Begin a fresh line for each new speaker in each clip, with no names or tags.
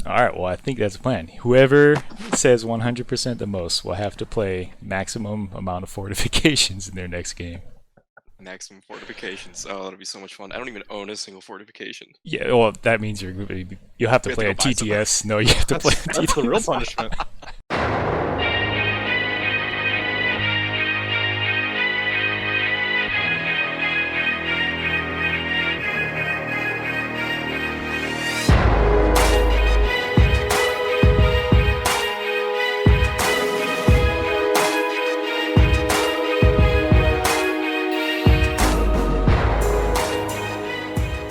All right, well, I think that's a plan. Whoever says 100% the most will have to play maximum amount of fortifications in their next game.
Maximum fortifications. Oh, that'll be so much fun. I don't even own a single fortification.
Yeah, well, that means you'll have to
We have
play
to
a
go buy some.
TTS. No, you have to play a
That's the real
TTS.
punishment.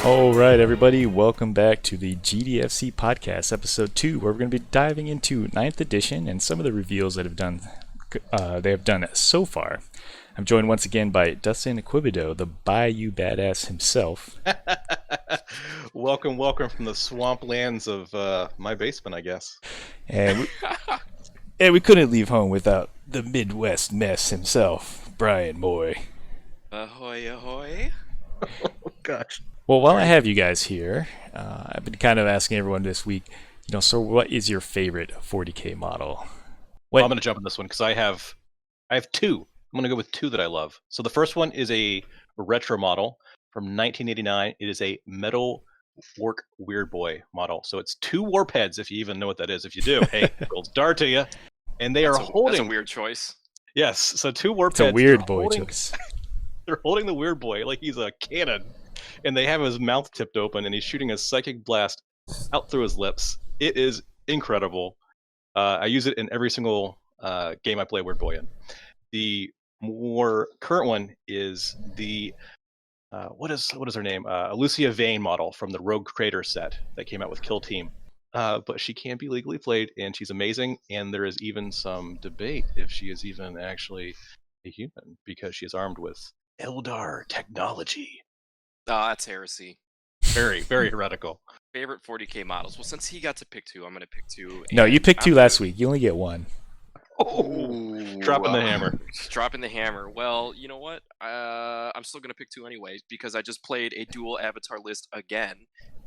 All right, everybody, welcome back to the GDFC podcast, episode 2, where we're going to be diving into 9th edition and some of the reveals that they have done so far. I'm joined once again by Dustin Quebedeaux, the Bayou Badass himself.
Welcome from the swamplands of my basement, I guess.
And we couldn't leave home without the Midwest mess himself, Brian Moy.
Ahoy, ahoy.
Oh, gosh.
Well, while I have you guys here, I've been kind of asking everyone this week, so what is your favorite 40k model?
Well, I'm going to jump on this one because I have two. I'm going to go with two that I love. So the first one is a retro model from 1989. It is a Metal Work Weird Boy model. So it's two warp heads, if you even know what that is. If you do, hey, gold star to you. And they are holding...
That's a weird choice.
Yes, so two warp
It's
heads.
a weird boy choice.
They're holding the weird boy like he's a cannon. And they have his mouth tipped open, and he's shooting a psychic blast out through his lips. It is incredible. I use it in every single game I play Weird Boy in. The more current one is the what is her name? Lucia Vane model from the Rogue Crater set that came out with Kill Team. But she can be legally played, and she's amazing. And there is even some debate if she is even actually a human because she is armed with Eldar technology.
Oh, that's heresy.
Very, very heretical.
Favorite 40k models. Well, since he got to pick two, I'm going to pick two.
No, you picked two last week. You only get one.
Oh, dropping the hammer.
Dropping the hammer. Well, you know what? I'm still going to pick two anyway because I just played a dual avatar list again.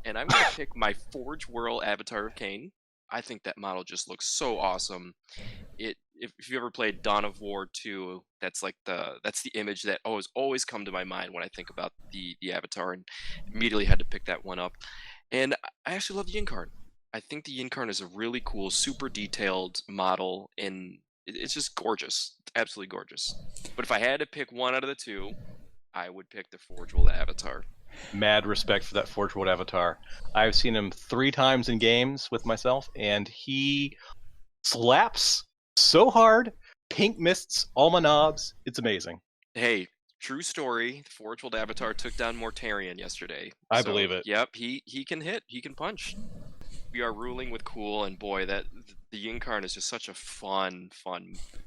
And I'm going to pick my Forge World Avatar of Cain. I think that model just looks so awesome. If you ever played Dawn of War 2, that's the image that always come to my mind when I think about the Avatar, and immediately had to pick that one up. And I actually love the Incarn. I think the Incarn is a really cool, super detailed model, and it's just gorgeous. It's absolutely gorgeous. But if I had to pick one out of the two, I would pick the Forge World Avatar.
Mad respect for that Forge World Avatar. I've seen him 3 times in games with myself, and he slaps so hard. Pink mists all my knobs. It's amazing.
Hey, true story. The Forge World Avatar took down Mortarion yesterday.
I believe it.
Yep, he can hit. He can punch. We are ruling with cool, and boy, that the Incarn is just such a fun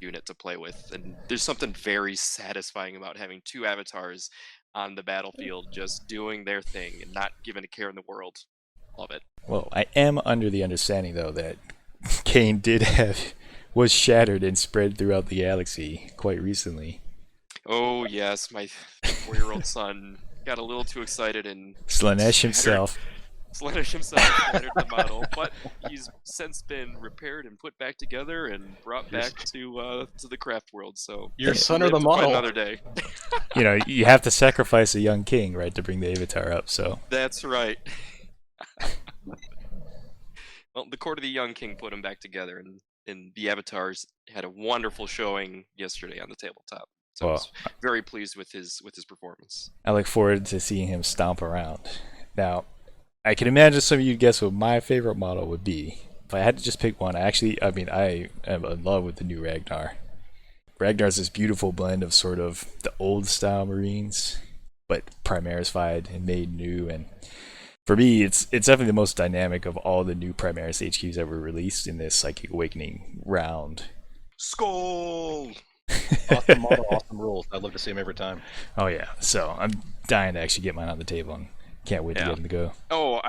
unit to play with. And there's something very satisfying about having two avatars on the battlefield just doing their thing and not giving a care in the world. Love it.
Well, I am under the understanding, though, that Cain was shattered and spread throughout the galaxy quite recently.
Oh, yes, my 4-year-old son got a little too excited and...
Slaanesh himself
shattered the model, but he's since been repaired and put back together and brought back to the craft world. So
your son or the model?
Another day.
You have to sacrifice a young king, right, to bring the Avatar up. So
that's right. Well, the Court of the Young King put him back together, and the Avatars had a wonderful showing yesterday on the tabletop. So I was very pleased with his performance.
I look forward to seeing him stomp around. Now, I can imagine some of you guess what my favorite model would be. If I had to just pick one, I am in love with the new Ragnar. Ragnar's this beautiful blend of sort of the old style Marines, but Primaris-fied and made new. And for me, it's definitely the most dynamic of all the new Primaris HQs ever released in this Psychic Awakening round.
Skull!
Awesome model, awesome rules. I'd love to see him every time.
Oh yeah, so I'm dying to actually get mine on the table and can't wait to get him to go.
Oh,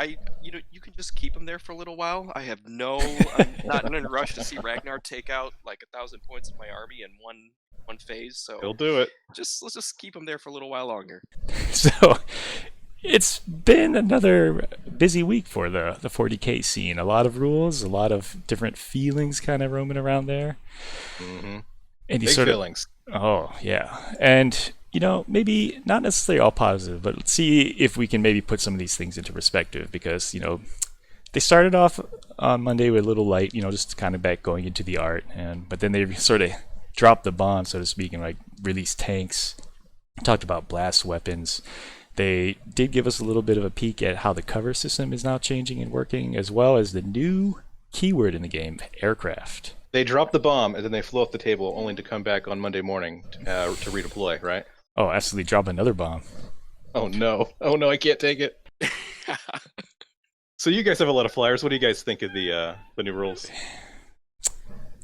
you can just keep him there for a little while. I'm not in a rush to see Ragnar take out like 1,000 points of my army in one phase. So
he'll do it.
Let's just keep him there for a little while longer.
So It's been another busy week for the 40k scene. A lot of rules, a lot of different feelings kind of roaming around there.
Mm-hmm.
And you
Big
sort
feelings.
oh, yeah. And, maybe not necessarily all positive, but let's see if we can maybe put some of these things into perspective because, they started off on Monday with a little light, just kind of back going into the art, but then they sort of dropped the bomb, so to speak, and like released tanks. Talked about blast weapons. They did give us a little bit of a peek at how the cover system is now changing and working, as well as the new keyword in the game, aircraft.
They dropped the bomb and then they flew off the table, only to come back on Monday morning to redeploy. Right?
Oh, absolutely! Drop another bomb.
Oh no! Oh no! I can't take it. So you guys have a lot of flyers. What do you guys think of the new rules?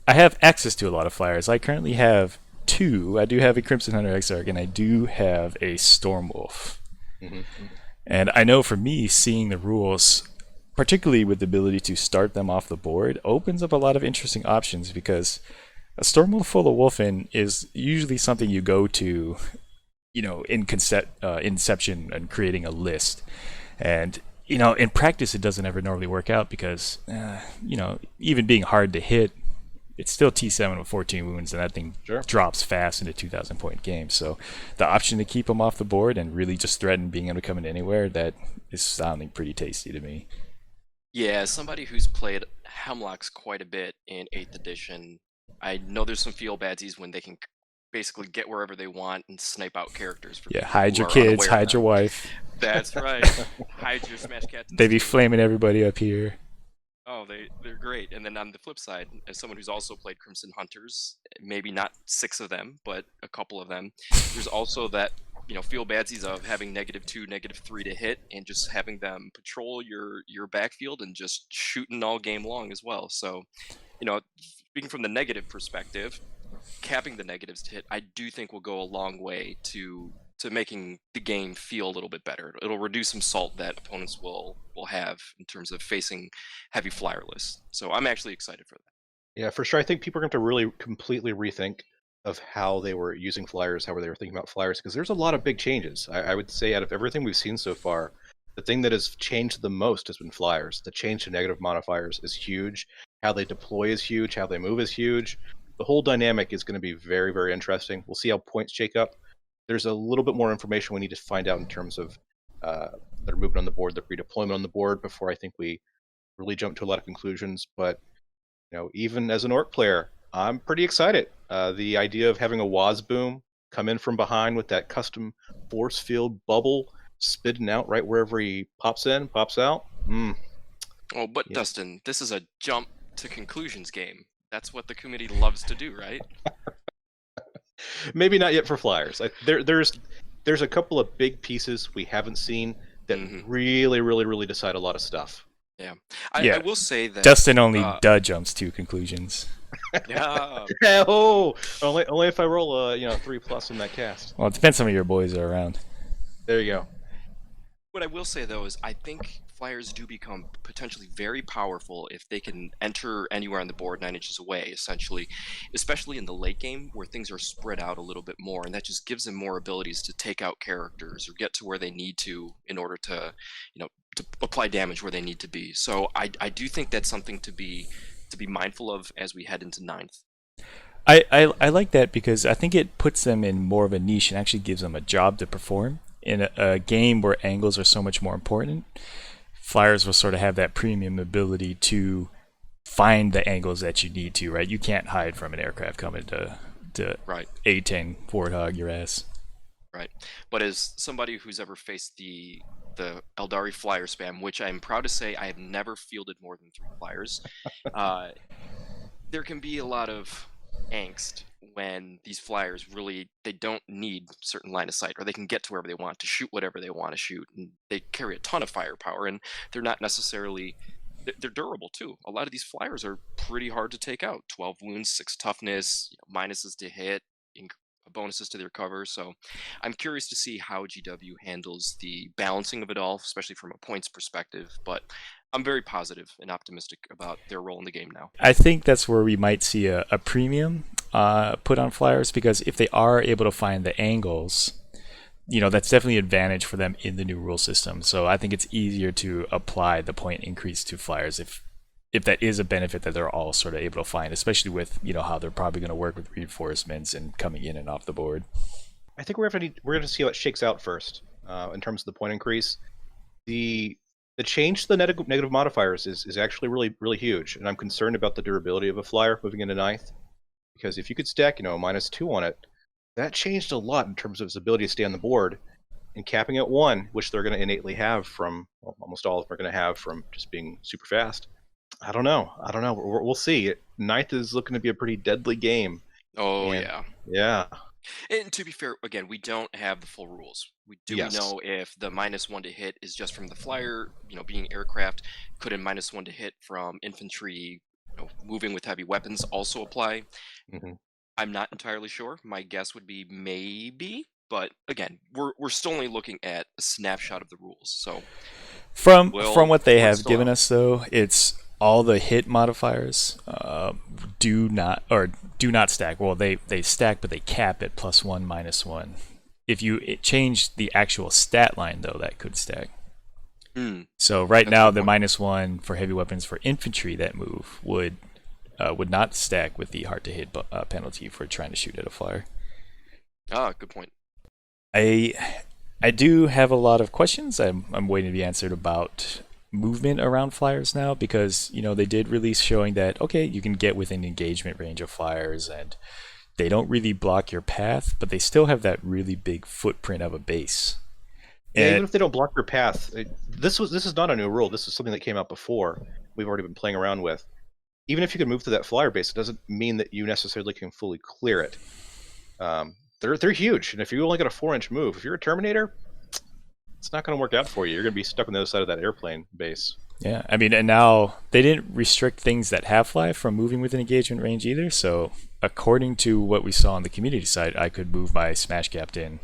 I have access to a lot of flyers. I currently have 2. I do have a Crimson Hunter Exarch, and I do have a Stormwolf.
Mm-hmm.
And I know for me, seeing the rules, particularly with the ability to start them off the board, opens up a lot of interesting options because a Stormwolf full of Wolfen is usually something you go to, in Inception and creating a list. And in practice, it doesn't ever normally work out because, even being hard to hit, it's still T7 with 14 wounds, and that thing drops fast in a 2,000-point game. So the option to keep them off the board and really just threaten being able to come in anywhere, that is sounding pretty tasty to me.
Yeah, as somebody who's played Hemlocks quite a bit in 8th edition, I know there's some feel badsies when they can basically get wherever they want and snipe out characters.
Yeah, hide your kids, hide your wife.
That's right. Hide your Smash Captains.
They be flaming everybody up here.
Oh, they're great. And then on the flip side, as someone who's also played Crimson Hunters, maybe not 6 of them, but a couple of them, there's also that, feel badsies of having -2, -3 to hit and just having them patrol your backfield and just shooting all game long as well. So, speaking from the negative perspective, capping the negatives to hit, I do think will go a long way to making the game feel a little bit better. It'll reduce some salt that opponents will have in terms of facing heavy flyer lists. So I'm actually excited for that.
Yeah, for sure. I think people are going to really completely rethink of how they were using flyers, how they were thinking about flyers, because there's a lot of big changes. I would say out of everything we've seen so far, the thing that has changed the most has been flyers. The change to negative modifiers is huge. How they deploy is huge. How they move is huge. The whole dynamic is going to be very, very interesting. We'll see how points shake up. There's a little bit more information we need to find out in terms of their movement on the board, their redeployment on the board, before I think we really jump to a lot of conclusions. But even as an orc player, I'm pretty excited. The idea of having a Wazboom come in from behind with that custom force field bubble spitting out right wherever he pops in, pops out.
Oh, but yeah. Dustin, this is a jump to conclusions game. That's what the community loves to do, right?
Maybe not yet for flyers. There's a couple of big pieces we haven't seen that really, really, really decide a lot of stuff.
Yeah. I will say that
Dustin only jumps to conclusions.
Yeah.
Oh, only if I roll a 3+ in that cast.
Well, it depends how many of your boys are around.
There you go.
What I will say though is I think flyers do become potentially very powerful if they can enter anywhere on the board 9 inches away, essentially, especially in the late game where things are spread out a little bit more, and that just gives them more abilities to take out characters or get to where they need to in order to, to apply damage where they need to be. So I do think that's something to be mindful of as we head into 9th.
I like that because I think it puts them in more of a niche and actually gives them a job to perform. In a game where angles are so much more important, flyers will sort of have that premium ability to find the angles that you need to, right? You can't hide from an aircraft coming to
right.
A-10 warthog your ass.
Right. But as somebody who's ever faced the Eldari flyer spam, which I'm proud to say I have never fielded more than 3 flyers, there can be a lot of angst when these flyers really, they don't need certain line of sight, or they can get to wherever they want to shoot whatever they want to shoot, and they carry a ton of firepower, and they're not necessarily, they're durable too. A lot of these flyers are pretty hard to take out. 12 wounds, 6 toughness, minuses to hit, bonuses to their cover. So I'm curious to see how GW handles the balancing of it all, especially from a points perspective, but I'm very positive and optimistic about their role in the game now.
I think that's where we might see a premium put on flyers, because if they are able to find the angles, that's definitely an advantage for them in the new rule system. So I think it's easier to apply the point increase to flyers if that is a benefit that they're all sort of able to find, especially with how they're probably going to work with reinforcements and coming in and off the board.
I think we're going to see how it shakes out first in terms of the point increase. The change to the negative modifiers is actually really, really huge, and I'm concerned about the durability of a flyer moving into ninth, because if you could stack -2 on it, that changed a lot in terms of its ability to stay on the board. And capping at 1, which they're going to innately have from, almost all of them are going to have from just being super fast. I don't know. We'll see. Ninth is looking to be a pretty deadly game.
Oh,
And,
yeah.
Yeah.
And to be fair, again, we don't have the full rules. We do
Yes.
know if the -1 to hit is just from the flyer, being aircraft. Could a -1 to hit from infantry, moving with heavy weapons also apply?
Mhm.
I'm not entirely sure. My guess would be maybe, but again, we're still only looking at a snapshot of the rules. So
From
Well,
what they
we're
have
still
given
out.
us, though, it's all the hit modifiers do not stack. Well, they stack, but they cap at +1, -1. If you change the actual stat line, though, that could stack. So right
That's a
now,
good
the
point.
-1 for heavy weapons for infantry that move would not stack with the hard to hit penalty for trying to shoot at a flyer.
Good point.
I do have a lot of questions. I'm waiting to be answered about movement around flyers now, because they did release showing that you can get within engagement range of flyers and they don't really block your path, but they still have that really big footprint of a base.
Yeah,
And
even if they don't block your path, this is not a new rule. This is something that came out before. We've already been playing around with. Even if you can move to that flyer base, it doesn't mean that you necessarily can fully clear it. They're huge, and if you only got a 4-inch move, if you're a Terminator, it's not going to work out for you. You're going to be stuck on the other side of that airplane base.
yeah, I mean, and now they didn't restrict things that have fly from moving within engagement range either. So according to what we saw on the community side, I could move my Smash Captain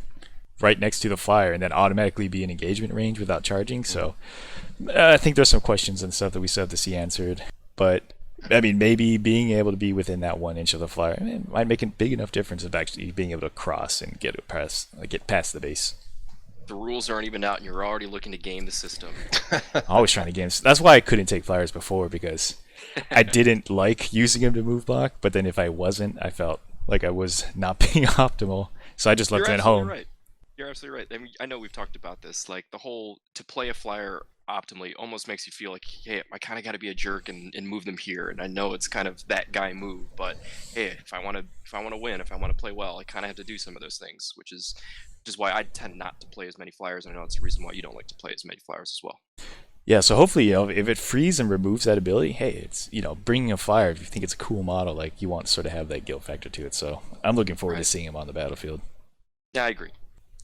right next to the flyer and then automatically be in engagement range without charging. So I think there's some questions and stuff that we still have to see answered. But I mean, maybe being able to be within that 1 inch of the flyer might make a big enough difference of actually being able to cross and get past the base.
The rules aren't even out, and you're already looking to game the system.
Always trying to game. That's why I couldn't take flyers before, because I didn't like using them to move block. But then if I wasn't, I felt like I was not being optimal. So I just left
You're
it at
absolutely
home.
right. You're absolutely right. I mean, I know we've talked about this. Like, the whole to play a flyer optimally almost makes you feel like, hey, I kind of got to be a jerk and move them here. And I know it's kind of that guy move, but hey, if I want to win, if I want to play well, I kind of have to do some of those things, which is why I tend not to play as many flyers. And I know it's the reason why you don't like to play as many flyers as well.
Yeah, so hopefully, if it frees and removes that ability, hey, it's, bringing a flyer, if you think it's a cool model, like, you want to sort of have that guilt factor to it. So I'm looking forward to
Right.
seeing him on the battlefield.
Yeah, I agree.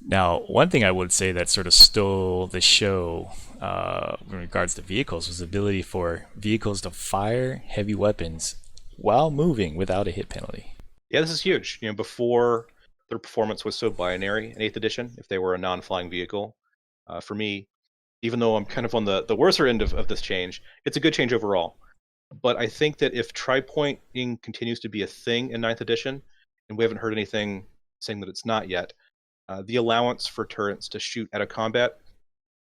Now, one thing I would say that sort of stole the show in regards to vehicles was the ability for vehicles to fire heavy weapons while moving without a hit penalty.
Yeah, this is huge. Before their performance was so binary in 8th edition, if they were a non-flying vehicle, for me, even though I'm kind of on the worser end of this change, it's a good change overall. But I think that if tri-pointing continues to be a thing in 9th edition, and we haven't heard anything saying that it's not yet, the allowance for turrets to shoot out of combat,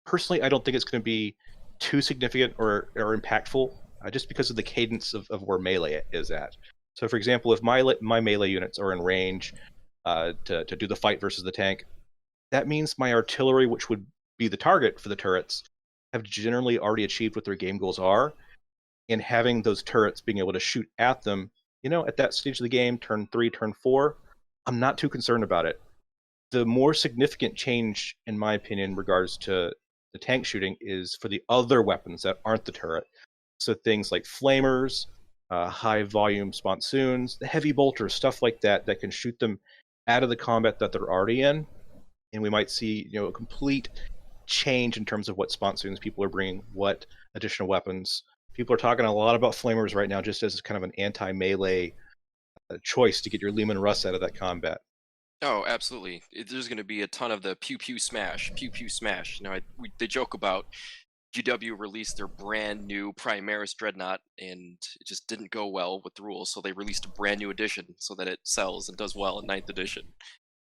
personally, I don't think it's going to be too significant or impactful, just because of the cadence of where melee is at. So, for example, if my melee units are in range to do the fight versus the tank, that means my artillery, which would be the target for the turrets, have generally already achieved what their game goals are, and having those turrets being able to shoot at them, at that stage of the game, turn 3, turn 4, I'm not too concerned about it. The more significant change, in my opinion, in regards to the tank shooting is for the other weapons that aren't the turret. So things like flamers, high volume sponsoons, the heavy bolters, stuff like that can shoot them out of the combat that they're already in. And we might see, a complete change in terms of what sponsoons people are bringing, what additional weapons. People are talking a lot about flamers right now, just as kind of an anti-melee choice to get your Lehman Russ out of that combat.
Oh, absolutely. There's going to be a ton of the pew pew smash. They joke about GW released their brand new Primaris Dreadnought, and it just didn't go well with the rules, so they released a brand new edition so that it sells and does well in 9th edition.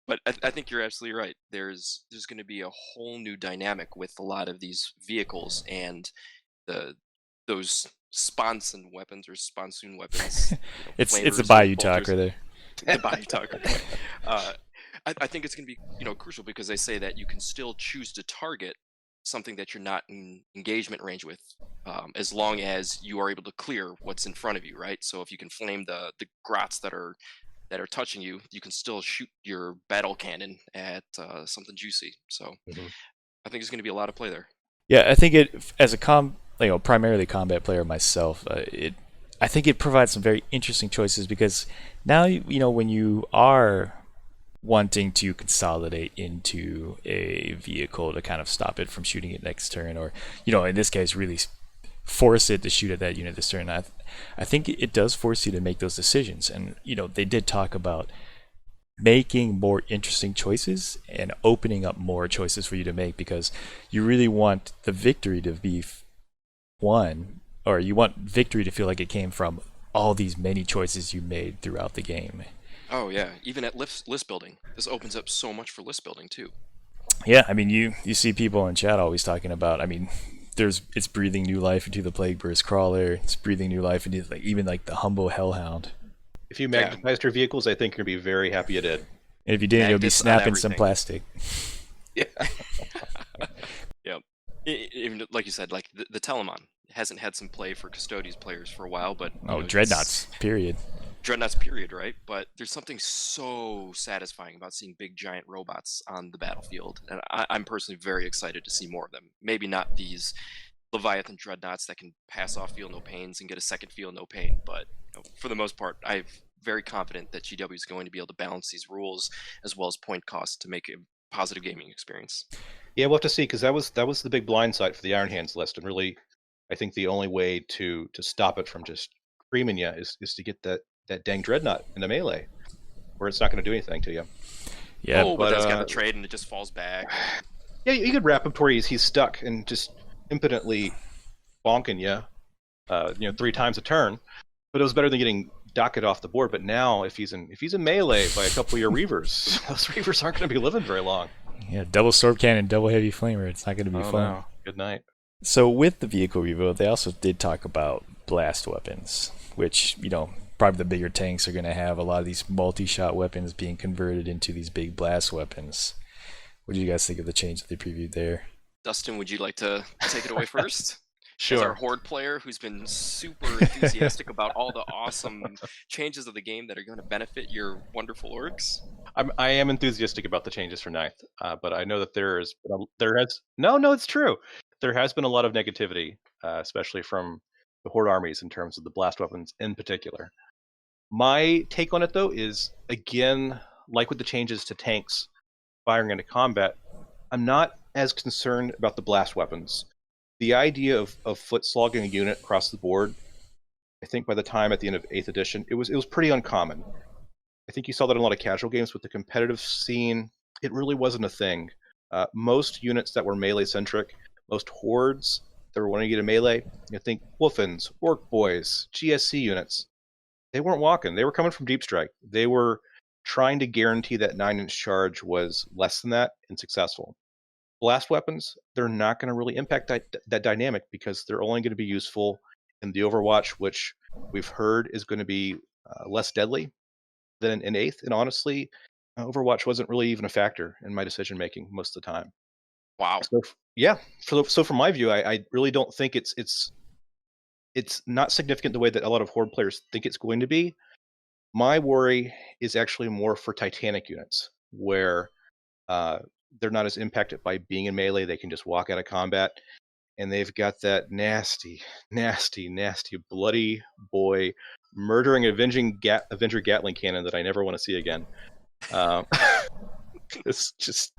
But I think you're absolutely right. There's going to be a whole new dynamic with a lot of these vehicles and the those sponson weapons or sponsoon weapons,
It's a
flamers and
Bayou
bolters.
talker there.
The body talker. Uh, I think it's going to be crucial because they say that you can still choose to target something that you're not in engagement range with, as long as you are able to clear what's in front of you, right? So if you can flame the grots that are touching you, you can still shoot your battle cannon at something juicy. So
Mhm.
I think there's going to be a lot of play there.
Yeah, I think it as a primarily combat player myself, I think it provides some very interesting choices because now when you are wanting to consolidate into a vehicle to kind of stop it from shooting it next turn, or in this case, really force it to shoot at that unit this turn. I think it does force you to make those decisions, and they did talk about making more interesting choices and opening up more choices for you to make because you really want the victory to be won, or you want victory to feel like it came from all these many choices you made throughout the game.
Oh yeah, even at list building, this opens up so much for list building too.
Yeah, I mean, you see people in chat always talking about. I mean, it's breathing new life into the Plague Burst Crawler. It's breathing new life into even the Humble Hellhound.
If you magnetized your vehicles, I think you're going to be very happy you did.
And if you didn't, you'll be
Magnets on
snapping some
everything.
plastic.
Yeah.
Yep. Even like you said, like the Telemon hasn't had some play for Custodes players for a while, but
Dreadnoughts, period.
Dreadnoughts, period, right? But there's something so satisfying about seeing big giant robots on the battlefield, and I'm personally very excited to see more of them. Maybe not these Leviathan Dreadnoughts that can pass off Feel No Pains and get a second Feel No Pain, but for the most part, I'm very confident that GW is going to be able to balance these rules as well as point costs to make a positive gaming experience.
Yeah, we'll have to see because that was the big blind side for the Iron Hands list, and really, I think the only way to stop it from just creaming you is to get that dang dreadnought in the melee, where it's not going to do anything to you.
Yeah,
but that's got the trade and it just falls back.
Yeah, you could wrap him to where he's stuck and just impotently bonking you, 3 times a turn. But it was better than getting Docket off the board. But now, if he's in melee by a couple of your Reavers, those Reavers aren't going to be living very long.
Yeah, double Sword Cannon, double Heavy Flamer. It's not going to be fun.
No. Good night.
So with the vehicle rebuild, they also did talk about blast weapons, which, probably the bigger tanks are going to have a lot of these multi-shot weapons being converted into these big blast weapons. What do you guys think of the change that they previewed there?
Dustin, would you like to take it away first?
Sure.
As our Horde player who's been super enthusiastic about all the awesome changes of the game that are going to benefit your wonderful orcs.
I am enthusiastic about the changes for 9th, but I know that it's true. There has been a lot of negativity, especially from the Horde armies in terms of the blast weapons in particular. My take on it, though, is, again, like with the changes to tanks firing into combat, I'm not as concerned about the blast weapons. The idea of foot slogging a unit across the board, I think by the time at the end of 8th edition, it was pretty uncommon. I think you saw that in a lot of casual games. With the competitive scene, it really wasn't a thing. Most units that were melee-centric, most hordes that were wanting to get a melee, think Wolfens, Orc Boys, GSC units, they weren't walking. They were coming from Deep Strike. They were trying to guarantee that 9-inch charge was less than that and successful. Blast weapons, they're not going to really impact that dynamic because they're only going to be useful in the Overwatch, which we've heard is going to be less deadly than in 8th. And honestly, Overwatch wasn't really even a factor in my decision making most of the time.
Wow.
So yeah, so from my view, I really don't think it's not significant the way that a lot of Horde players think it's going to be. My worry is actually more for Titanic units, where they're not as impacted by being in melee. They can just walk out of combat, and they've got that nasty, nasty, nasty, bloody boy murdering Avenger Gatling cannon that I never want to see again. Just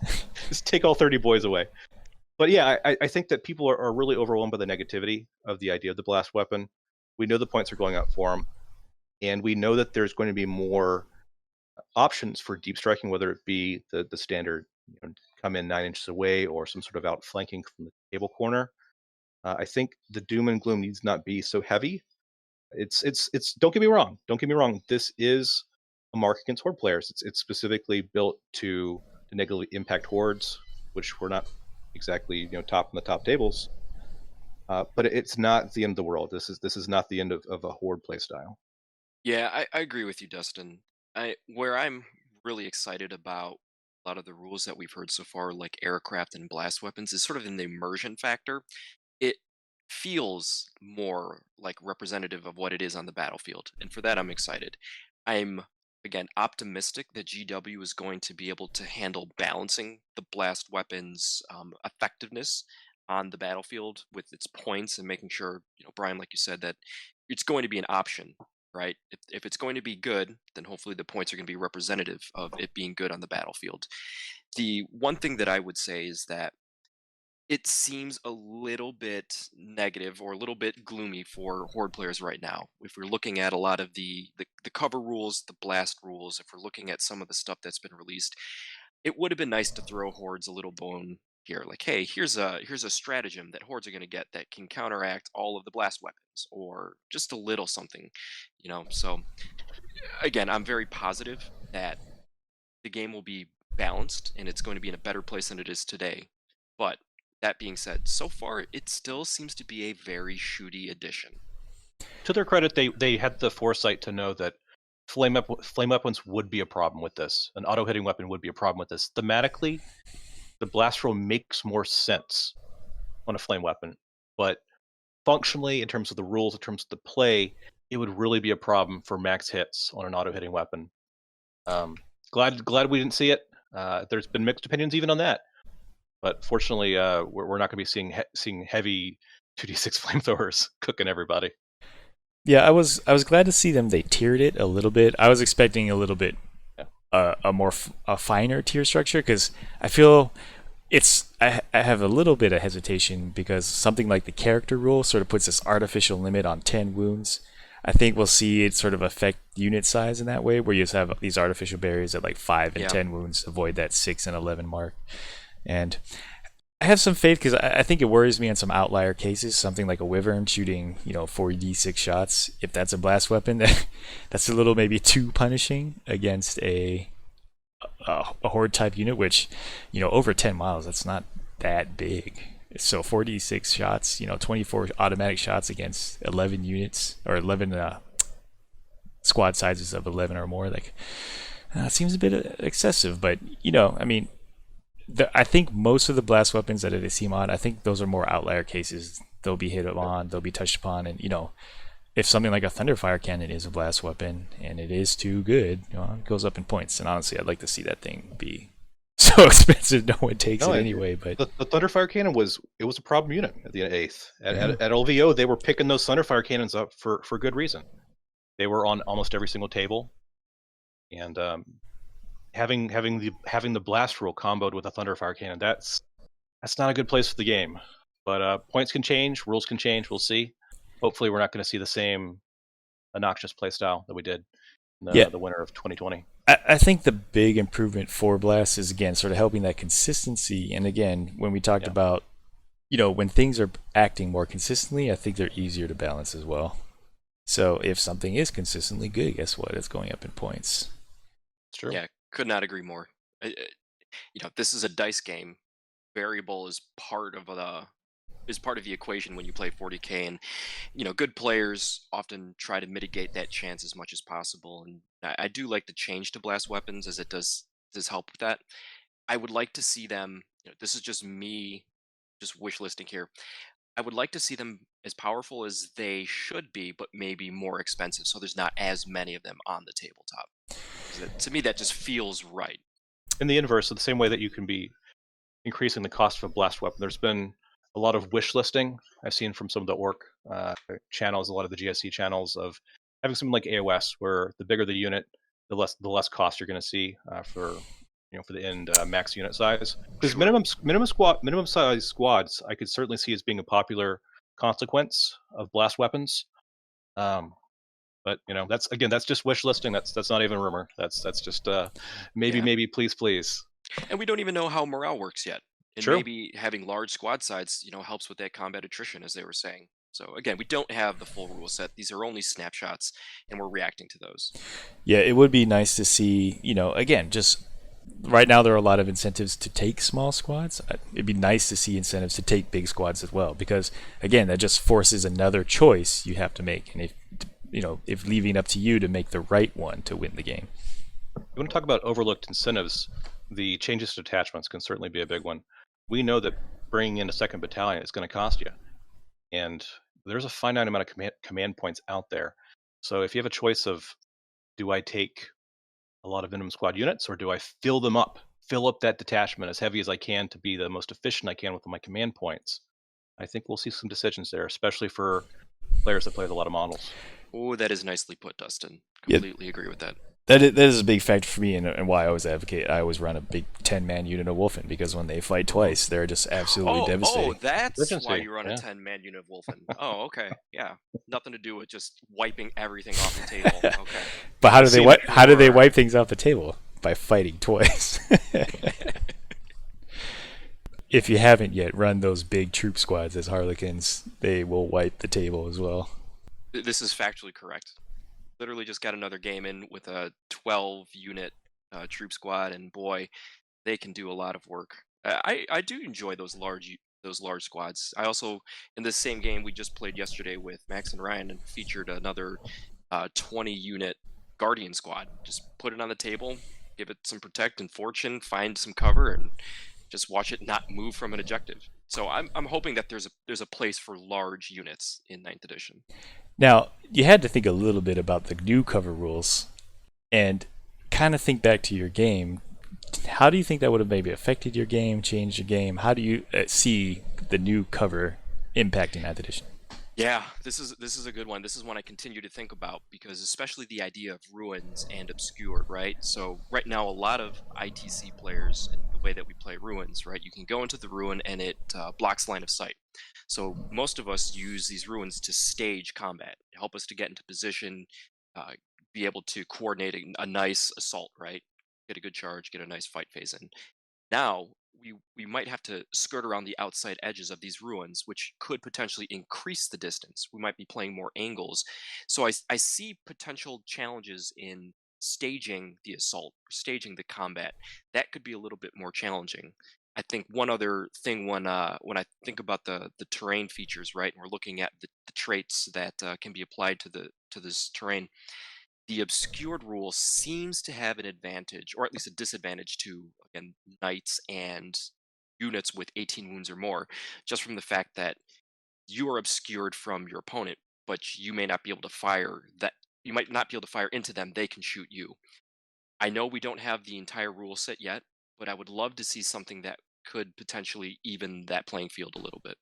take all 30 boys away. But yeah, I think that people are really overwhelmed by the negativity of the idea of the blast weapon. We know the points are going up for them, and we know that there's going to be more options for deep striking, whether it be the standard come in 9 inches away or some sort of outflanking from the table corner. I think the doom and gloom needs not be so heavy. It's don't get me wrong. This is a mark against Horde players. It's specifically built to negatively impact Hordes, which were not exactly top in the top tables. But it's not the end of the world. This is not the end of a Horde playstyle.
Yeah, I agree with you, Dustin. Where I'm really excited about a lot of the rules that we've heard so far, like aircraft and blast weapons, is sort of in the immersion factor. It feels more like representative of what it is on the battlefield, and for that I'm excited. I'm again optimistic that GW is going to be able to handle balancing the blast weapons effectiveness on the battlefield with its points and making sure, Brian, like you said, that it's going to be an option, right? If it's going to be good, then hopefully the points are going to be representative of it being good on the battlefield. The one thing that I would say is that it seems a little bit negative or a little bit gloomy for Horde players right now. If we're looking at a lot of the cover rules, the blast rules, if we're looking at some of the stuff that's been released, it would have been nice to throw Hordes a little bone here. Like, hey, here's a stratagem that Hordes are going to get that can counteract all of the blast weapons, or just a little something, So again, I'm very positive that the game will be balanced and it's going to be in a better place than it is today. But that being said, so far it still seems to be a very shooty addition.
To their credit, they had the foresight to know that flame weapons would be a problem with this. An auto hitting weapon would be a problem with this. Thematically, the blast roll makes more sense on a flame weapon, but functionally, in terms of the rules, in terms of the play, it would really be a problem for max hits on an auto hitting weapon. Glad we didn't see it. There's been mixed opinions even on that. But fortunately, we're not going to be seeing heavy 2d6 flamethrowers cooking everybody.
Yeah, I was glad to see them. They tiered it a little bit. I was expecting a little bit a finer tier structure, because I feel I have a little bit of hesitation because something like the character rule sort of puts this artificial limit on 10 wounds. I think we'll see it sort of affect unit size in that way, where you just have these artificial barriers at like 5 and 10 wounds, avoid that 6 and 11 mark. And I have some faith, because I think it worries me in some outlier cases, something like a wyvern shooting 4d6 shots. If that's a blast weapon, that's a little maybe too punishing against a horde type unit, which over 10 miles, that's not that big. So 4d6 shots, 24 automatic shots against 11 units, or 11 squad sizes of 11 or more, like seems a bit excessive. But I mean, I think most of the blast weapons that it is mod, I think those are more outlier cases. They'll be hit on, they'll be touched upon, and if something like a Thunderfire cannon is a blast weapon and it is too good, it goes up in points. And honestly, I'd like to see that thing be so expensive no one takes it anyway. But
the Thunderfire cannon was a problem unit at the 8th. At LVO, they were picking those Thunderfire cannons up for good reason. They were on almost every single table, and having the blast roll comboed with a Thunderfire cannon, that's not a good place for the game. But points can change, rules can change. We'll see. Hopefully, we're not going to see the same obnoxious playstyle that we did in the winter of 2020.
I think the big improvement for Blast is, again, sort of helping that consistency. And again, when we talked about, when things are acting more consistently, I think they're easier to balance as well. So if something is consistently good, guess what? It's going up in points.
It's true.
Yeah, could not agree more. This is a dice game. Variable is part of the equation when you play 40k, and good players often try to mitigate that chance as much as possible. And I do like the change to blast weapons, as it does help with that. I would like to see them. This is just me, just wish listing here. I would like to see them as powerful as they should be, but maybe more expensive, so there's not as many of them on the tabletop. To me, that just feels right.
In the inverse, of the same way that you can be increasing the cost of a blast weapon, there's been a lot of wish listing I've seen from some of the orc channels, a lot of the GSC channels, of having something like AOS, where the bigger the unit, the less cost you're going to see for the end max unit size. Because minimum size squads, I could certainly see as being a popular consequence of blast weapons. But that's just wish listing. That's not even a rumor. That's just maybe please.
And we don't even know how morale works yet. And
True.
maybe having large squad sides, helps with that combat attrition, as they were saying. So again, we don't have the full rule set. These are only snapshots, and we're reacting to those.
Yeah, it would be nice to see, again, just right now there are a lot of incentives to take small squads. It'd be nice to see incentives to take big squads as well, because again, that just forces another choice you have to make. And if leaving up to you to make the right one to win the game.
You want to talk about overlooked incentives? The changes to detachments can certainly be a big one. We know that bringing in a second battalion is going to cost you, and there's a finite amount of command points out there. So if you have a choice of, do I take a lot of minimum squad units, or do I fill up that detachment as heavy as I can to be the most efficient I can with my command points? I think we'll see some decisions there, especially for players that play with a lot of models.
Oh, that is nicely put, Dustin.
Yeah.
Completely agree with that.
That is a big factor for me, and why I always advocate. I always run a big 10-man unit of Wolfen, because when they fight twice, they're just absolutely devastating.
Oh, that's
Efficiency,
why you run
yeah.
a 10-man unit of Wolfen. Oh, okay, yeah, nothing to do with just wiping everything off the table. Okay.
But how do they wipe things off the table? By fighting twice. If you haven't yet, run those big troop squads as Harlequins. They will wipe the table as well.
This is factually correct. Literally just got another game in with a 12-unit troop squad, and boy, they can do a lot of work. I do enjoy those large squads. I also, in this same game we just played yesterday with Max and Ryan, and featured another 20-unit Guardian squad. Just put it on the table, give it some protect and fortune, find some cover, and just watch it not move from an objective. So I'm hoping that there's a place for large units in 9th edition.
Now, you had to think a little bit about the new cover rules and kind of think back to your game. How do you think that would have maybe affected your game, changed your game? How do you see the new cover impacting 9th edition?
Yeah, this is a good one. This is one I continue to think about, because especially the idea of ruins and obscured, right? So right now, a lot of ITC players, and the way that we play ruins, right? You can go into the ruin and it blocks line of sight. So most of us use these ruins to stage combat, help us to get into position, be able to coordinate a nice assault, right? Get a good charge, get a nice fight phase in. Now, we might have to skirt around the outside edges of these ruins, which could potentially increase the distance. We might be playing more angles. So I see potential challenges in staging the assault, staging the combat. That could be a little bit more challenging. I think one other thing, when I think about the terrain features, right, and we're looking at the traits that can be applied to this terrain, the obscured rule seems to have an advantage, or at least a disadvantage, to, again, knights and units with 18 wounds or more, just from the fact that you are obscured from your opponent, but you may not be able to fire that. You might not be able to fire into them. They can shoot you. I know we don't have the entire rule set yet, but I would love to see something that could potentially even that playing field a little bit.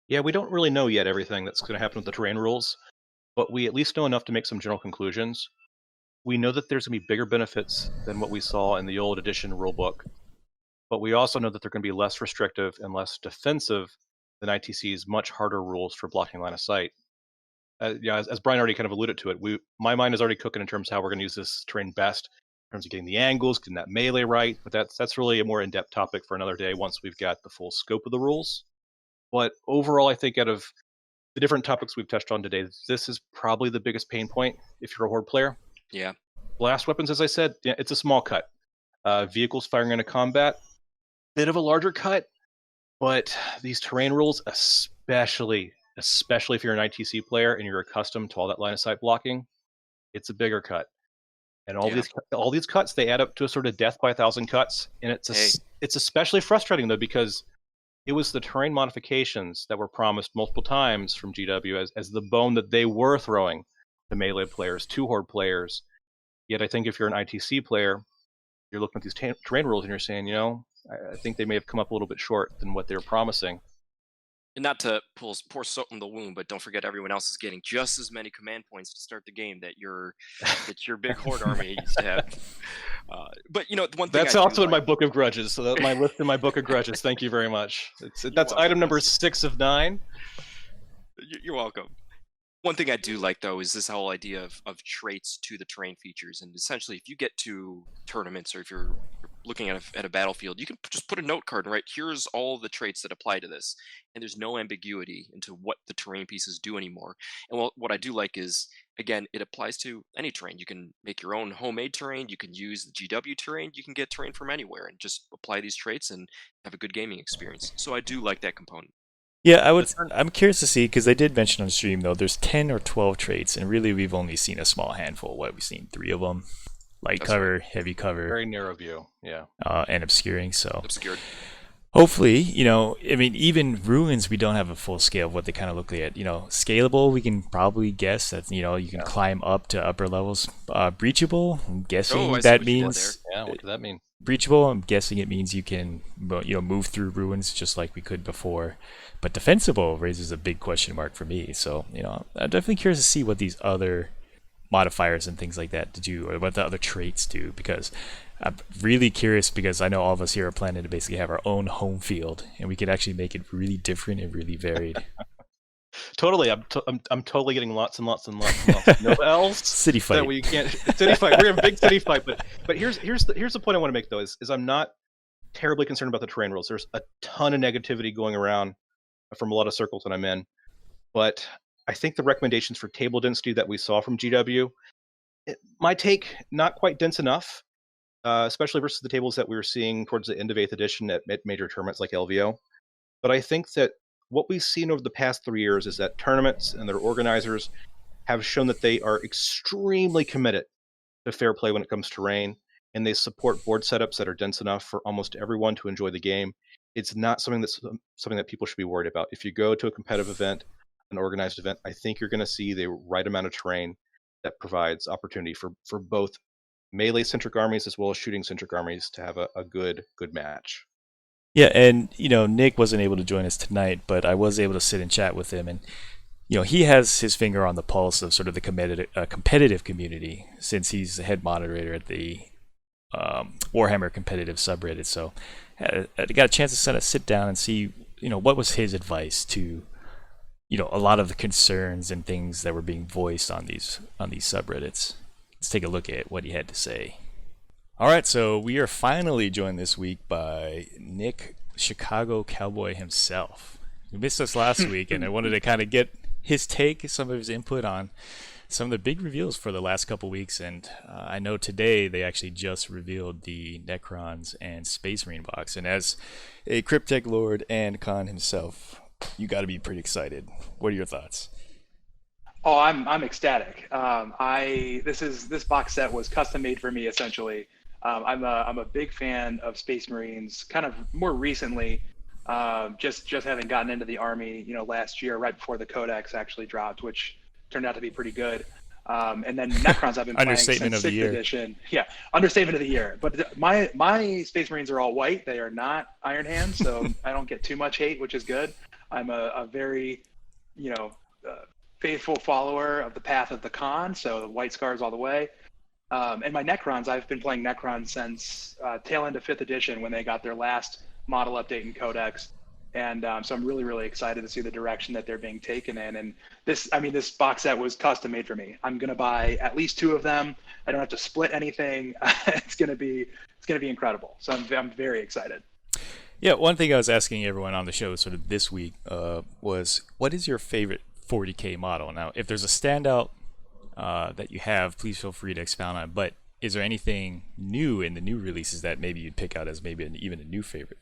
Yeah, we don't really know yet everything that's going to happen with the terrain rules, but we at least know enough to make some general conclusions. We know that there's going to be bigger benefits than what we saw in the old edition rulebook, but we also know that they're going to be less restrictive and less defensive than ITC's much harder rules for blocking line of sight. As Brian already kind of alluded to it, my mind is already cooking in terms of how we're going to use this terrain best, in terms of getting the angles, getting that melee right, but that's really a more in-depth topic for another day once we've got the full scope of the rules. But overall, I think out of the different topics we've touched on today, this is probably the biggest pain point if you're a Horde player.
Yeah.
Blast weapons, as I said, yeah, it's a small cut. Vehicles firing into combat, bit of a larger cut, but these terrain rules, especially if you're an ITC player and you're accustomed to all that line of sight blocking, it's a bigger cut. And all these cuts, they add up to a sort of death by 1,000 cuts, and it's especially frustrating though, because it was the terrain modifications that were promised multiple times from GW as the bone that they were throwing to melee players, to Horde players. Yet I think if you're an ITC player, you're looking at these terrain rules and you're saying, I think they may have come up a little bit short than what they were promising.
And not to pour salt in the wound, but don't forget everyone else is getting just as many command points to start the game that your big Horde army used to have. But one thing
that's also in my book of grudges. So that's my list in my book of grudges. Thank you very much. That's item number 6 of 9.
You're welcome. One thing I do like, though, is this whole idea of traits to the terrain features. And essentially, if you get to tournaments, or if you're looking at a battlefield, you can just put a note card and write, here's all the traits that apply to this, and there's no ambiguity into what the terrain pieces do anymore. And what I do like is, again, it applies to any terrain. You can make your own homemade terrain, you can use the GW terrain, you can get terrain from anywhere and just apply these traits and have a good gaming experience. So I do like that component.
Yeah, I'm curious to see, because they did mention on stream though, there's 10 or 12 traits, and really we've only seen a small handful. We've seen 3 of them: light
That's
cover, heavy cover,
Very narrow view. Yeah.
and obscuring. So
Obscured.
hopefully, I mean, even ruins, we don't have a full scale of what they kind of look like. Scalable, we can probably guess that, you can climb up to upper levels. Breachable, I'm guessing
I see
that
what you did
means
Yeah. What does that mean?
breachable. I'm guessing it means you can, move through ruins just like we could before. But defensible raises a big question mark for me. So, I'm definitely curious to see what these other modifiers and things like that to do, or what the other traits do, because I'm really curious, because I know all of us here are planning to basically have our own home field, and we could actually make it really different and really varied.
Totally. I'm totally getting lots and lots and lots and lots. No else.
City fight.
That we can't. City fight. We're gonna have a big city fight. But here's the point I want to make though is I'm not terribly concerned about the terrain rules. There's a ton of negativity going around from a lot of circles that I'm in, but I think the recommendations for table density that we saw from GW, my take, not quite dense enough, especially versus the tables that we were seeing towards the end of 8th edition at major tournaments like LVO. But I think that what we've seen over the past 3 years is that tournaments and their organizers have shown that they are extremely committed to fair play when it comes to terrain, and they support board setups that are dense enough for almost everyone to enjoy the game. It's not something that people should be worried about. If you go to a competitive event, an organized event, I think you're going to see the right amount of terrain that provides opportunity for both melee-centric armies as well as shooting-centric armies to have a good match.
Yeah, and Nick wasn't able to join us tonight, but I was able to sit and chat with him, and he has his finger on the pulse of sort of the competitive community, since he's the head moderator at the Warhammer competitive subreddit. So I got a chance to sort of sit down and see what was his advice to a lot of the concerns and things that were being voiced on these subreddits. Let's take a look at what he had to say. All right, so we are finally joined this week by Nick, Chicago Cowboy himself. He missed us last week, and I wanted to kind of get his take, some of his input on some of the big reveals for the last couple weeks. And I know today they actually just revealed the Necrons and Space Marine box. And as a Cryptek Lord and Khan himself, you got to be pretty excited. What are your thoughts?
Oh, I'm ecstatic. This box set was custom made for me essentially. I'm a big fan of Space Marines. Kind of more recently, just having gotten into the Army, last year right before the Codex actually dropped, which turned out to be pretty good. And then Necrons I've been playing since 6th edition. Yeah, understatement of the year. But my Space Marines are all white. They are not Iron Hands, so I don't get too much hate, which is good. I'm a very, faithful follower of the path of the Khan, so white scars all the way. And my Necrons, I've been playing Necrons since tail end of 5th edition when they got their last model update in Codex. And so I'm really, really excited to see the direction that they're being taken in. And this box set was custom made for me. I'm going to buy at least 2 of them. I don't have to split anything. It's going to be incredible. So I'm very excited.
Yeah, one thing I was asking everyone on the show sort of this week was, what is your favorite 40k model? Now, if there's a standout that you have, please feel free to expound on it. But is there anything new in the new releases that maybe you'd pick out as maybe even a new favorite?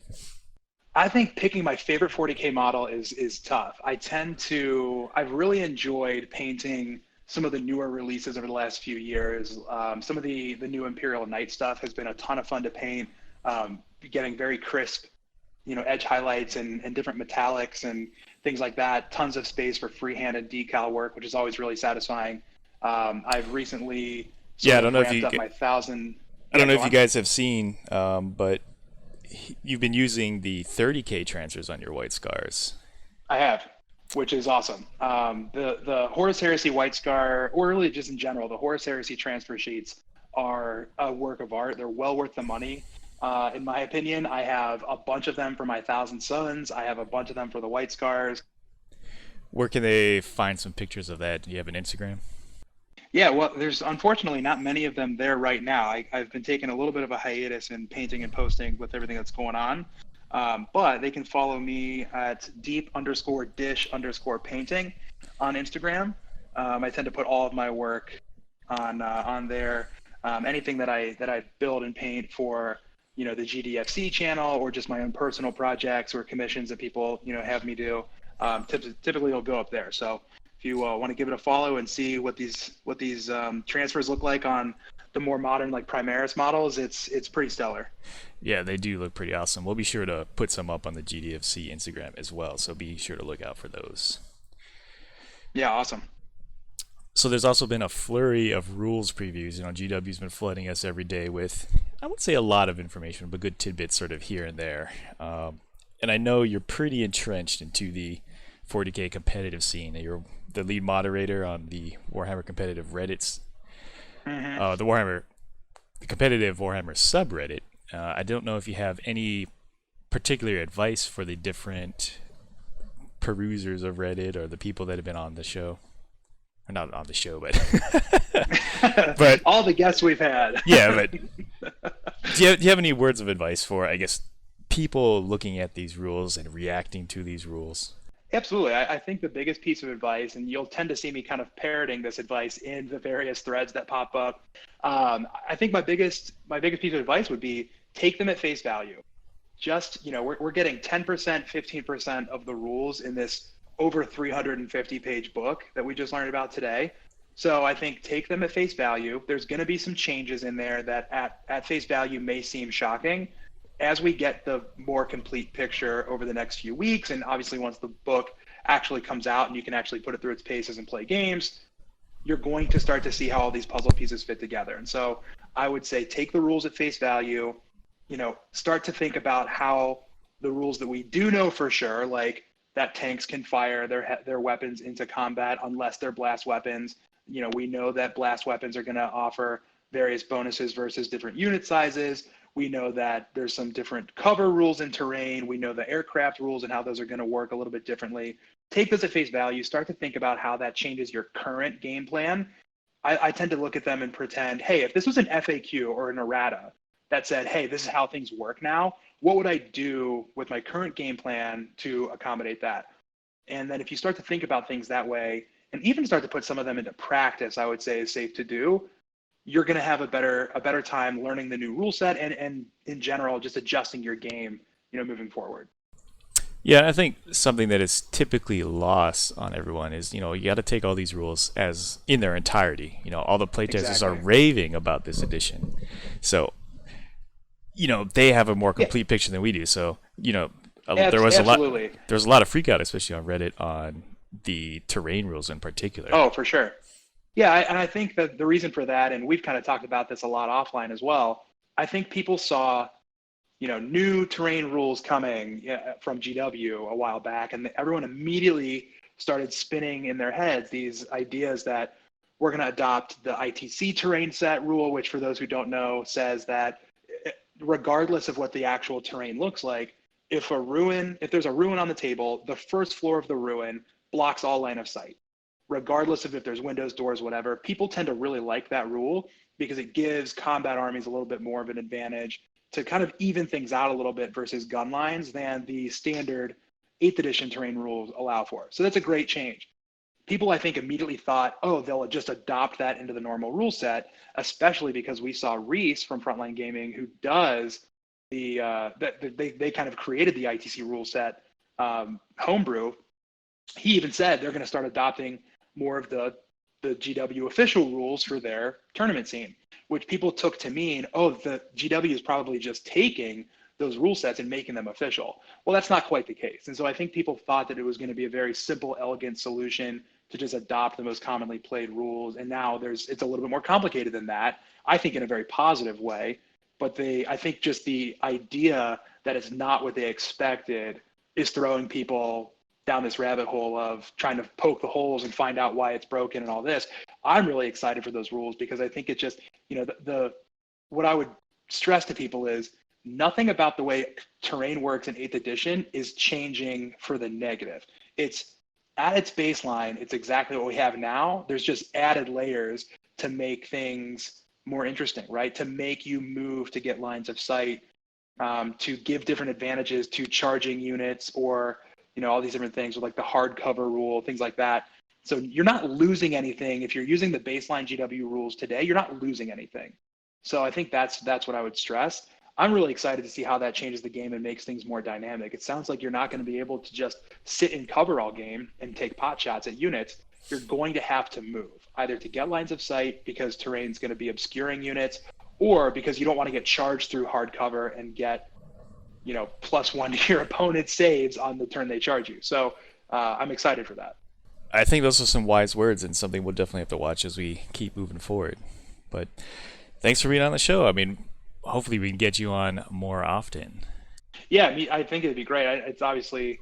I think picking my favorite 40k model is tough. I've really enjoyed painting some of the newer releases over the last few years. Some of the new Imperial Knight stuff has been a ton of fun to paint, getting very crisp, edge highlights and different metallics and things like that. Tons of space for freehand decal work, which is always really satisfying. I've recently
I don't know if you guys have seen, but you've been using the 30k transfers on your white scars.
I have, which is awesome. The Hordes Heresy White Scar, or really just in general, the Hordes Heresy transfer sheets are a work of art. They're well worth the money. In my opinion, I have a bunch of them for my Thousand Suns. I have a bunch of them for the White Scars.
Where can they find some pictures of that? Do you have an Instagram?
Yeah, well, there's unfortunately not many of them there right now. I've been taking a little bit of a hiatus in painting and posting with everything that's going on. But they can follow me at deep_dish_painting on Instagram. I tend to put all of my work on there. Anything that I build and paint for, the GDFC channel or just my own personal projects or commissions that people, have me do, typically will go up there. So if you want to give it a follow and see what these transfers look like on the more modern like Primaris models, it's pretty stellar.
Yeah, they do look pretty awesome. We'll be sure to put some up on the GDFC Instagram as well, so be sure to look out for those.
Yeah, awesome.
So there's also been a flurry of rules previews. GW's been flooding us every day with, I wouldn't say a lot of information, but good tidbits sort of here and there. And I know you're pretty entrenched into the 40k competitive scene. You're the lead moderator on the Warhammer competitive Reddits, the competitive Warhammer subreddit. I don't know if you have any particular advice for the different perusers of Reddit or the people that have been on the show. Or not on the show, but
but all the guests we've had.
Yeah, but do you have any words of advice for, I guess, people looking at these rules and reacting to these rules?
Absolutely. I think the biggest piece of advice, and you'll tend to see me kind of parroting this advice in the various threads that pop up. I think my biggest piece of advice would be take them at face value. Just, we're getting 10%, 15% of the rules in this over 350 page book that we just learned about today. So I think take them at face value. There's going to be some changes in there that at face value may seem shocking. As we get the more complete picture over the next few weeks, and obviously once the book actually comes out and you can actually put it through its paces and play games, you're going to start to see how all these puzzle pieces fit together. And so I would say take the rules at face value, start to think about how the rules that we do know for sure, like that tanks can fire their weapons into combat unless they're blast weapons. We know that blast weapons are going to offer various bonuses versus different unit sizes. We know that there's some different cover rules in terrain. We know the aircraft rules and how those are going to work a little bit differently. Take those at face value. Start to think about how that changes your current game plan. I tend to look at them and pretend, hey, if this was an FAQ or an errata that said, hey, this is how things work now, what would I do with my current game plan to accommodate that? And then if you start to think about things that way, and even start to put some of them into practice, I would say is safe to do, you're going to have a better time learning the new rule set and in general, just adjusting your game, moving forward.
Yeah, I think something that is typically lost on everyone is, you got to take all these rules as in their entirety. All the playtesters are raving about this edition. So, they have a more complete picture than we do. So, there was a lot of freak out, especially on Reddit, on the terrain rules in particular.
Oh, for sure. Yeah, and I think that the reason for that, and we've kind of talked about this a lot offline as well, I think people saw, new terrain rules coming from GW a while back, and everyone immediately started spinning in their heads these ideas that we're going to adopt the ITC terrain set rule, which for those who don't know says that regardless of what the actual terrain looks like, if there's a ruin on the table, the first floor of the ruin blocks all line of sight, regardless of if there's windows, doors, whatever. People tend to really like that rule because it gives combat armies a little bit more of an advantage to kind of even things out a little bit versus gun lines than the standard 8th edition terrain rules allow for. So that's a great change. People, I think, immediately thought, oh, they'll just adopt that into the normal rule set, especially because we saw Reese from Frontline Gaming, who does they kind of created the ITC rule set homebrew. He even said they're going to start adopting more of the GW official rules for their tournament scene, which people took to mean, oh, the GW is probably just taking those rule sets and making them official. Well, that's not quite the case. And so I think people thought that it was going to be a very simple, elegant solution to just adopt the most commonly played rules. And now it's a little bit more complicated than that, I think in a very positive way. But I think just the idea that it's not what they expected is throwing people down this rabbit hole of trying to poke the holes and find out why it's broken and all this. I'm really excited for those rules because I think it just, what I would stress to people is nothing about the way terrain works in 8th edition is changing for the negative. It's at its baseline, it's exactly what we have now. There's just added layers to make things more interesting, right? To make you move to get lines of sight, to give different advantages to charging units, or all these different things with like the hardcover rule, things like that. So you're not losing anything if you're using the baseline GW rules today. You're not losing anything. So I think that's what I would stress. I'm really excited to see how that changes the game and makes things more dynamic. It sounds like you're not going to be able to just sit and cover all game and take pot shots at units. You're going to have to move, either to get lines of sight because terrain's going to be obscuring units, or because you don't want to get charged through hard cover and get, +1 to your opponent's saves on the turn they charge you. So I'm excited for that.
I think those are some wise words and something we'll definitely have to watch as we keep moving forward. But thanks for being on the show. I mean, hopefully we can get you on more often.
Yeah, I think it'd be great. It's obviously,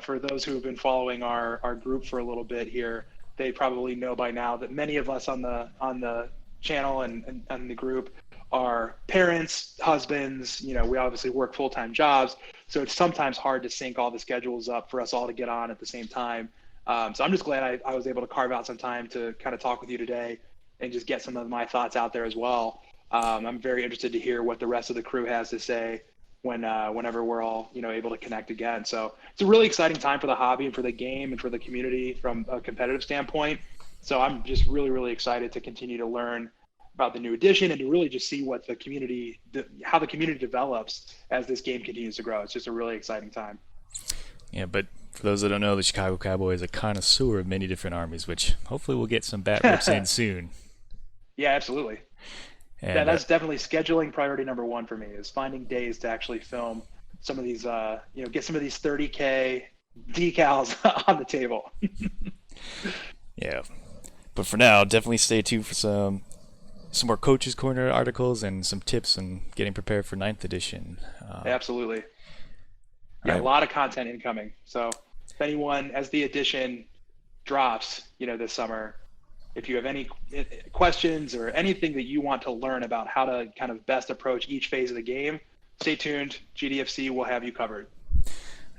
for those who have been following our group for a little bit here, they probably know by now that many of us on the channel and the group are parents, husbands. We obviously work full-time jobs, so it's sometimes hard to sync all the schedules up for us all to get on at the same time. So I'm just glad I was able to carve out some time to kind of talk with you today and just get some of my thoughts out there as well. I'm very interested to hear what the rest of the crew has to say whenever we're all able to connect again. So it's a really exciting time for the hobby and for the game and for the community from a competitive standpoint. So I'm just really, really excited to continue to learn about the new edition and to really just see what how the community develops as this game continues to grow. It's just a really exciting time.
Yeah, but for those that don't know, the Chicago Cowboy is a connoisseur of many different armies, which hopefully we'll get some bat rips in soon. Yeah,
absolutely. And that's definitely scheduling priority number one for me, is finding days to actually film some of these, get some of these 30K decals on the table.
Yeah. But for now, definitely stay tuned for some more Coaches Corner articles and some tips on getting prepared for 9th edition.
Absolutely. Yeah, a lot of content incoming. So if anyone, as the edition drops, this summer, if you have any questions or anything that you want to learn about how to kind of best approach each phase of the game, stay tuned. GDFC will have you covered.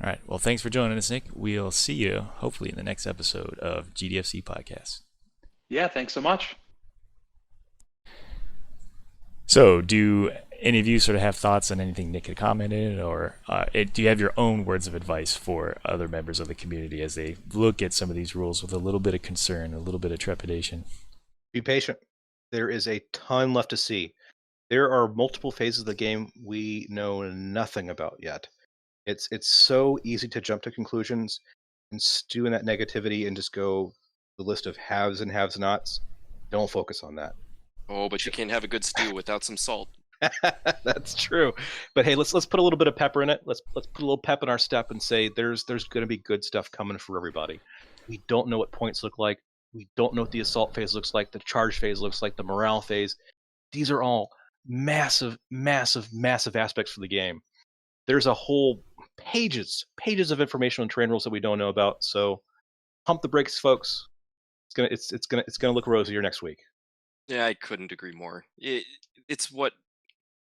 All right. Well, thanks for joining us, Nick. We'll see you hopefully in the next episode of GDFC Podcast.
Yeah, thanks so much.
So, do any of you sort of have thoughts on anything Nick had commented, or do you have your own words of advice for other members of the community as they look at some of these rules with a little bit of concern, a little bit of trepidation?
Be patient. There is a ton left to see. There are multiple phases of the game we know nothing about yet. It's so easy to jump to conclusions and stew in that negativity and just go the list of haves and haves nots. Don't focus on that.
Oh, but you can't have a good stew without some salt.
That's true. But hey, let's put a little bit of pepper in it. Let's put a little pep in our step and say there's going to be good stuff coming for everybody. We don't know what points look like. We don't know what the assault phase looks like, the charge phase looks like, the morale phase. These are all massive, massive, massive aspects for the game. There's a whole pages of information on terrain rules that we don't know about. So pump the brakes, folks. It's gonna look rosier next week.
Yeah, I couldn't agree more. It's what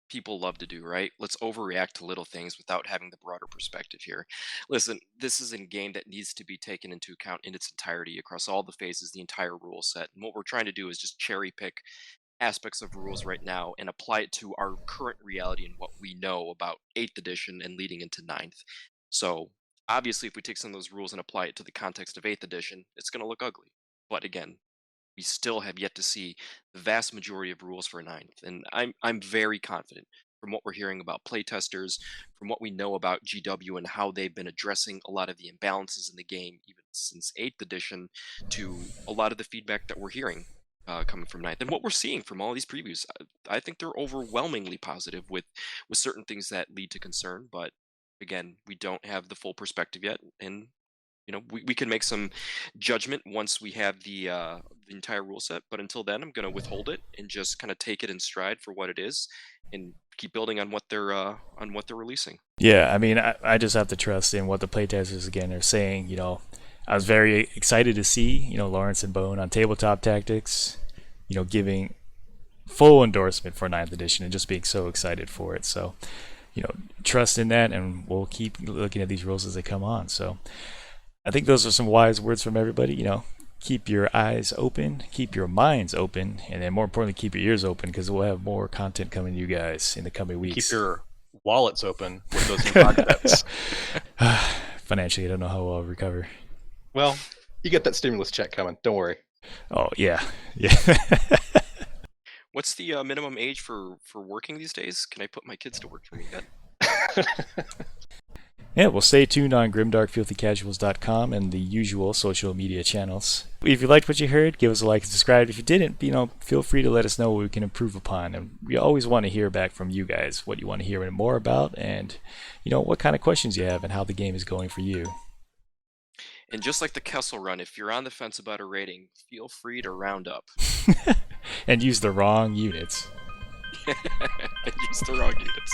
people love to do, right? Let's overreact to little things without having the broader perspective here. Listen, this is a game that needs to be taken into account in its entirety across all the phases, the entire rule set. And what we're trying to do is just cherry pick aspects of rules right now and apply it to our current reality and what we know about 8th edition and leading into 9th. So obviously, if we take some of those rules and apply it to the context of 8th edition, it's going to look ugly. But again, we still have yet to see the vast majority of rules for 9th. And I'm very confident from what we're hearing about playtesters, from what we know about GW and how they've been addressing a lot of the imbalances in the game, even since 8th edition, to a lot of the feedback that we're hearing coming from 9th. And what we're seeing from all these previews, I think they're overwhelmingly positive with certain things that lead to concern. But again, we don't have the full perspective yet. And we can make some judgment once we have the entire rule set. But until then, I'm going to withhold it and just kind of take it in stride for what it is, and keep building on what they're releasing.
Yeah, I mean, I just have to trust in what the playtesters again are saying. I was very excited to see Lawrence and Bone on Tabletop Tactics, giving full endorsement for 9th edition and just being so excited for it. So, trust in that, and we'll keep looking at these rules as they come on. So. I think those are some wise words from everybody. You know, keep your eyes open, keep your minds open, and then more importantly, keep your ears open because we'll have more content coming to you guys in the coming weeks.
Keep your wallets open with those new pockets.
Financially, I don't know how I'll recover.
Well, you get that stimulus check coming. Don't worry.
Oh, yeah. Yeah.
What's the minimum age for working these days? Can I put my kids to work for me yet?
Yeah, well, stay tuned on grimdarkfilthycasuals.com and the usual social media channels. If you liked what you heard, give us a like and subscribe. If you didn't, feel free to let us know what we can improve upon. And we always want to hear back from you guys, what you want to hear more about, and what kind of questions you have and how the game is going for you.
And just like the Kessel Run, if you're on the fence about a rating, feel free to round up.
And use the wrong units.
And use the wrong units.